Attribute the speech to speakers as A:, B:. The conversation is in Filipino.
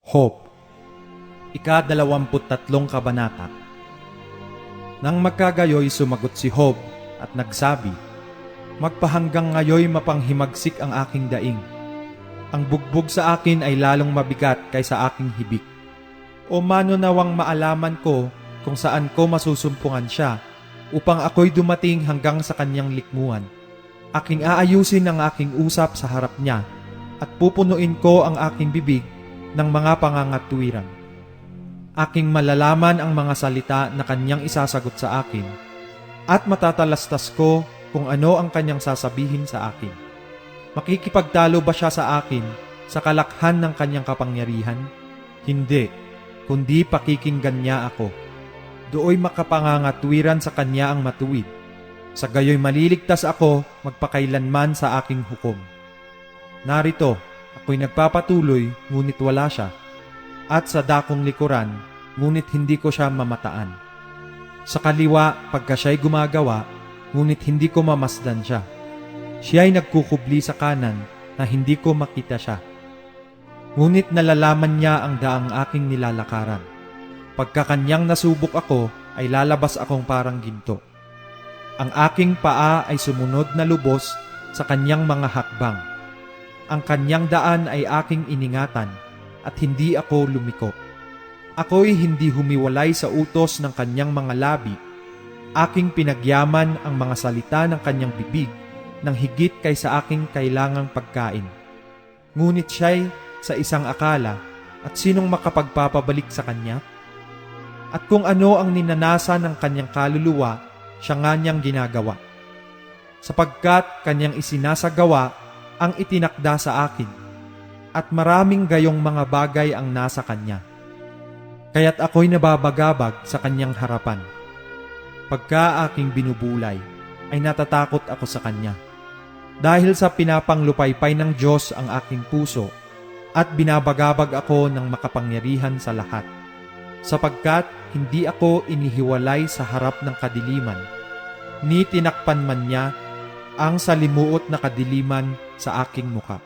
A: Hope, ika-23 kabanata. Nang magkagayoy sumagot si Hope at nagsabi, "Magpahanggang ngayoy mapanghimagsik ang aking daing. Ang bugbog sa akin ay lalong mabigat kaysa aking hibik. O mano nawang maalaman ko kung saan ko masusumpungan siya upang ako'y dumating hanggang sa kanyang likmuhan. Aking aayusin ang aking usap sa harap niya at pupunuin ko ang aking bibig ng mga pangangatwiran. Aking malalaman ang mga salita na kanyang isasagot sa akin at matatalastas ko kung ano ang kanyang sasabihin sa akin. Makikipagtalo ba siya sa akin sa kalakhan ng kanyang kapangyarihan? Hindi, kundi pakikinggan niya ako. Dooy makapangangatwiran sa kanya ang matuwid. Sa gayoy maliligtas ako magpakailanman sa aking hukom. Narito, ako'y nagpapatuloy ngunit wala siya, at sa dakong likuran ngunit hindi ko siya mamataan. Sa kaliwa pagka siya'y gumagawa, ngunit hindi ko mamasdan siya. Siya'y nagkukubli sa kanan na hindi ko makita siya. Ngunit nalalaman niya ang daang aking nilalakaran. Pagka kanyang nasubok ako, ay lalabas akong parang ginto. Ang aking paa ay sumunod na lubos sa kanyang mga hakbang. Ang kanyang daan ay aking iningatan at hindi ako lumiko. Ako'y hindi humiwalay sa utos ng kanyang mga labi. Aking pinagyaman ang mga salita ng kanyang bibig nang higit kaysa aking kailangang pagkain. Ngunit siya'y sa isang akala, at sinong makapagpapabalik sa kanya? At kung ano ang ninanasa ng kanyang kaluluwa, siya nga niyang ginagawa. Sapagkat kanyang isinasagawa ang itinakda sa akin, at maraming gayong mga bagay ang nasa kanya. Kaya't ako'y nababagabag sa kanyang harapan. Pagka aking binubulay, ay natatakot ako sa kanya. Dahil sa pinapanglupaypay ng Diyos ang aking puso, at binabagabag ako ng makapangyarihan sa lahat. Sapagkat hindi ako inihiwalay sa harap ng kadiliman, ni tinakpan man niya ang salimuot na kadiliman sa aking muka.